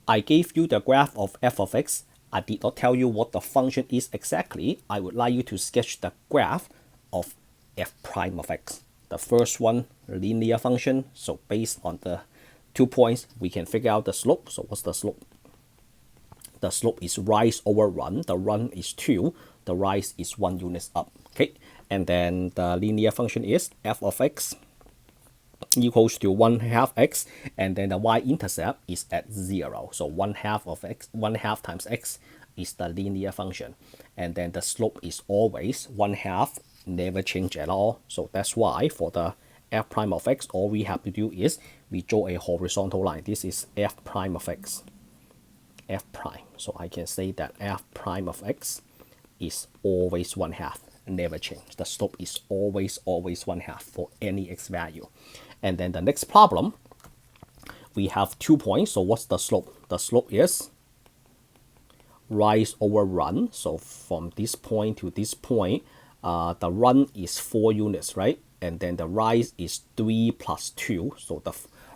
I gave you the graph of f of x. I did not tell you what the function is exactly. I would like you to sketch the graph of f prime of x. The first one, linear function. So based on the 2 points, we can figure out the slope. So what's the slope? The slope is rise over run. The run is 2. The rise is 1 units up. Okay, and then the linear function is f of x equals to 1/2 x, and then the y-intercept is at 0. So 1/2 of x, 1/2 times x is the linear function, and then the slope is always 1/2, never change at all. So that's why for the f prime of x, all we have to do is we draw a horizontal line. This is f prime of x, f prime. So I can say that f prime of x is always 1/2, never change. The slope is always 1/2 for any x value. And then the next problem, we have 2 points. So what's the slope? The slope is rise over run. So from this point to this point, the run is 4 units, right? And then the rise is 3 plus 2. So the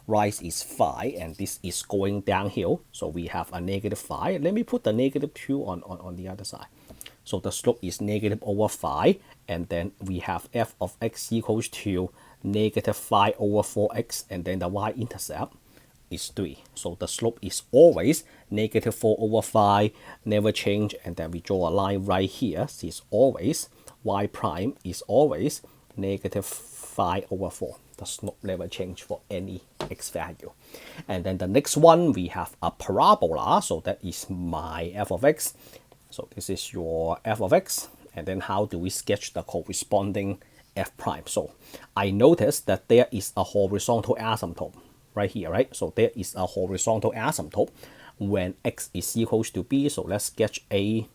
rise is 5, and this is going downhill. So we have a -5. Let me put the -2 on the other side. So the slope is -5, and then we have f of x equals to -5 over 4x, and then the y-intercept is 3. So the slope is always -4 over 5, never change, and then we draw a line right here. This is always, y prime is always -5 over 4. The slope never change for any x value. And then the next one, we have a parabola. So that is my f of x. So this is your f of x. And then how do we sketch the corresponding f prime? So I noticed that there is a horizontal asymptote right here, right? So there is a horizontal asymptote when x is equals to b. So let's sketch A,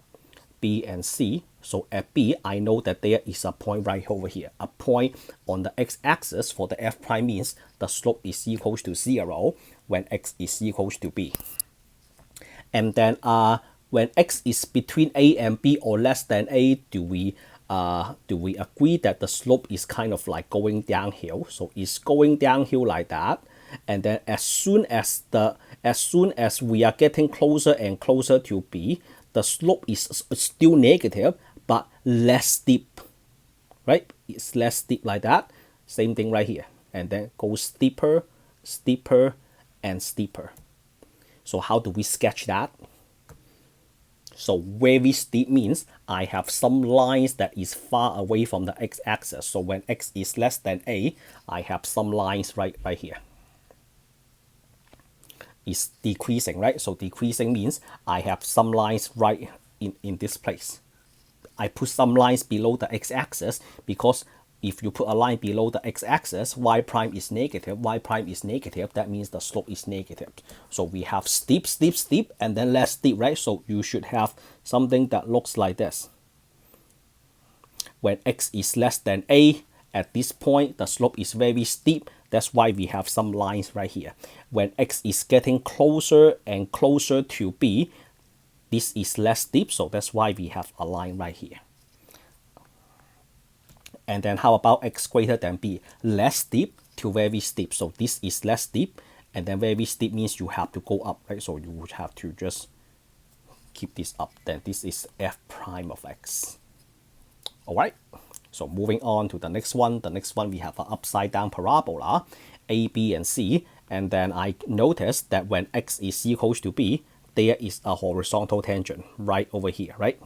B, and C. So at B, I know that there is a point right over here. A point on the x-axis for the f prime means the slope is equals to 0 when x is equals to b. And then when x is between a and b or less than a, do we agree that the slope is kind of like going downhill? So it's going downhill like that. And then as soon as we are getting closer and closer to b, the slope is still negative but less steep, right? It's less steep like that. Same thing right here, and then goes steeper, steeper, and steeper. So how do we sketch that? So very steep means I have some lines that is far away from the x-axis. So when x is less than a, I have some lines right here. It's decreasing, right? So decreasing means I have some lines right in this place. I put some lines below the x-axis because if you put a line below the x-axis, y prime is negative, y prime is negative, that means the slope is negative. So we have steep, steep, steep, and then less steep, right? So you should have something that looks like this. When x is less than a, at this point, the slope is very steep. That's why we have some lines right here. When x is getting closer and closer to b, this is less steep, so that's why we have a line right here. And then how about x greater than b? Less steep to very steep. So this is less steep, and then very steep means you have to go up, right? So you would have to just keep this up. Then this is f prime of x. All right. So moving on to the next one. The next one, we have an upside down parabola, A, B, and C. And then I noticed that when x is equals to b, there is a horizontal tangent right over here, right?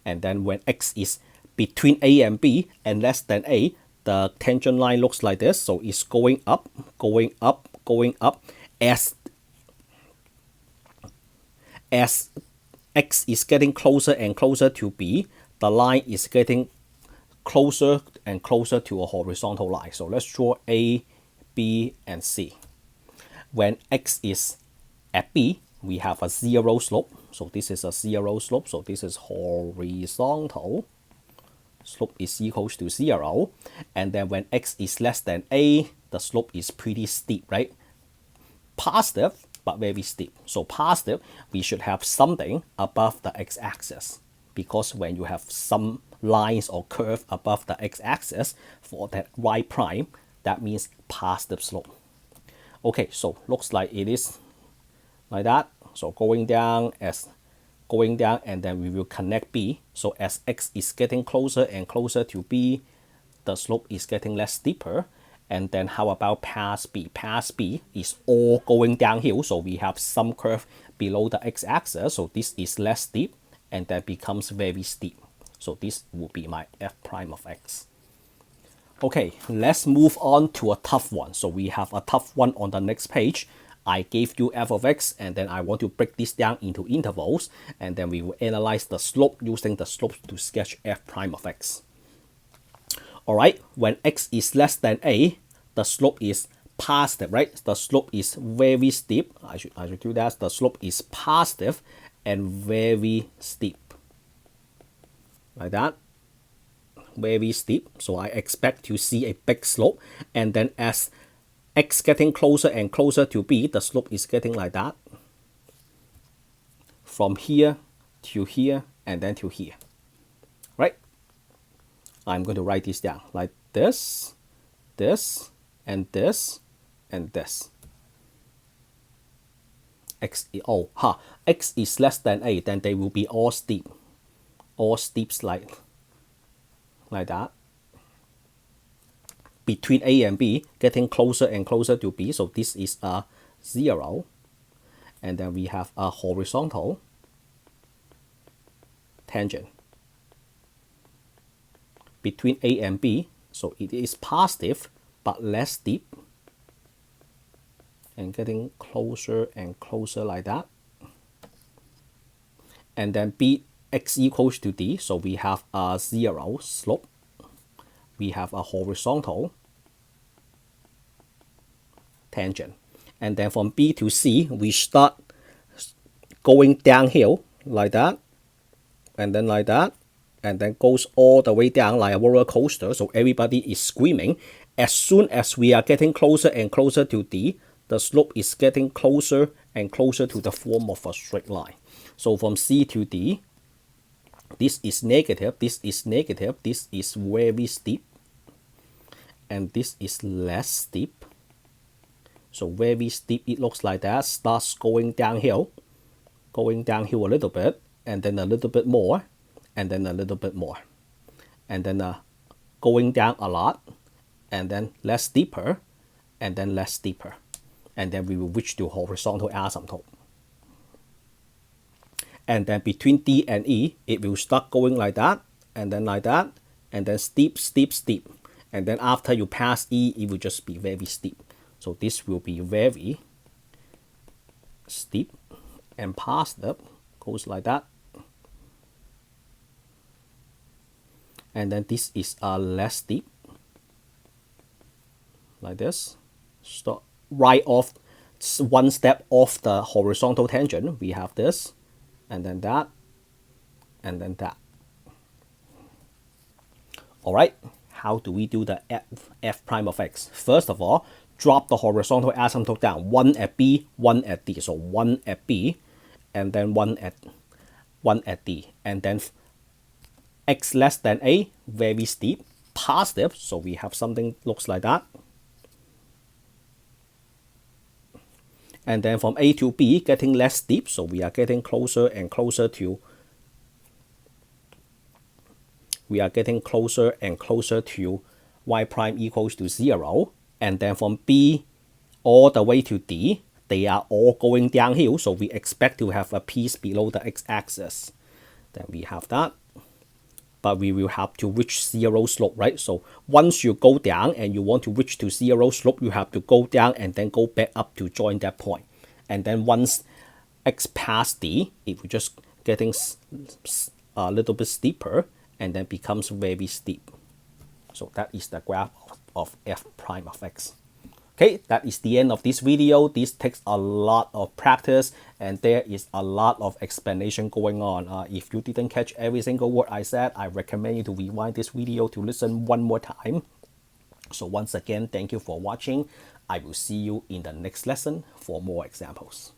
And then when x is between a and b and less than a, the tangent line looks like this. So it's going up, going up, going up. As x is getting closer and closer to b, the line is getting closer and closer to a horizontal line. So let's draw A, B, and C. When x is at b, we have a 0 slope. So this is a 0 slope. So this is horizontal. Slope is equals to 0. And then when x is less than a, the slope is pretty steep, right? Positive, but very steep. So positive, we should have something above the x-axis, because when you have some lines or curve above the x-axis for that y prime, that means positive slope. Okay, so looks like it is like that. So going down, and then we will connect B. So as x is getting closer and closer to B, the slope is getting less steeper. And then how about past B? Past B is all going downhill, so we have some curve below the x-axis, so this is less steep, and that becomes very steep. So this will be my f prime of x. Okay, let's move on to a tough one. So we have a tough one on the next page. I gave you f of x, and then I want to break this down into intervals, and then we will analyze the slope using the slope to sketch f prime of x. Alright, when x is less than a, the slope is positive, right? The slope is very steep. I should do that. The slope is positive and very steep. Like that. Very steep. So I expect to see a big slope. And then as x getting closer and closer to b, the slope is getting like that. From here to here and then to here. Right? I'm going to write this down like this, this, and this, and this. X is less than a, then they will be all steep. All steeps like that. Between a and b, getting closer and closer to b, so this is a 0. And then we have a horizontal tangent. Between a and b, so it is positive but less steep, and getting closer and closer like that. And then b, x equals to d, so we have a 0 slope. We have a horizontal tangent. And then from b to c, we start going downhill like that, and then like that, and then goes all the way down like a roller coaster. So everybody is screaming. As soon as we are getting closer and closer to D, the slope is getting closer and closer to the form of a straight line. So from C to D, this is negative, this is negative, this is very steep, and this is less steep. So very steep, it looks like that, starts going downhill a little bit, and then a little bit more, and then a little bit more, and then going down a lot, and then less steeper, and then less steeper, and then we will reach to horizontal asymptote. And then between D and E, it will start going like that, and then steep, steep, steep, and then after you pass E, it will just be very steep. So this will be very steep and positive, goes like that. And then this is less steep, like this. Stop right off, one step off the horizontal tangent. We have this, and then that, and then that. All right, how do we do the f prime of x? First of all, drop the horizontal asymptote down. 1 at B, 1 at D. So 1 at B, and then 1 at D, and then x less than a, very steep, positive, so we have something looks like that. And then from A to B, getting less steep, so we are getting closer and closer to y prime equals to 0. And then from B all the way to D, they are all going downhill, so we expect to have a piece below the x-axis. Then we have that. But we will have to reach 0 slope, right? So once you go down and you want to reach to 0 slope, you have to go down and then go back up to join that point. And then once x past D, it will just getting a little bit steeper and then becomes very steep. So that is the graph of f prime of x. Okay, that is the end of this video. This takes a lot of practice and there is a lot of explanation going on. If you didn't catch every single word I said, I recommend you to rewind this video to listen one more time. So once again, thank you for watching. I will see you in the next lesson for more examples.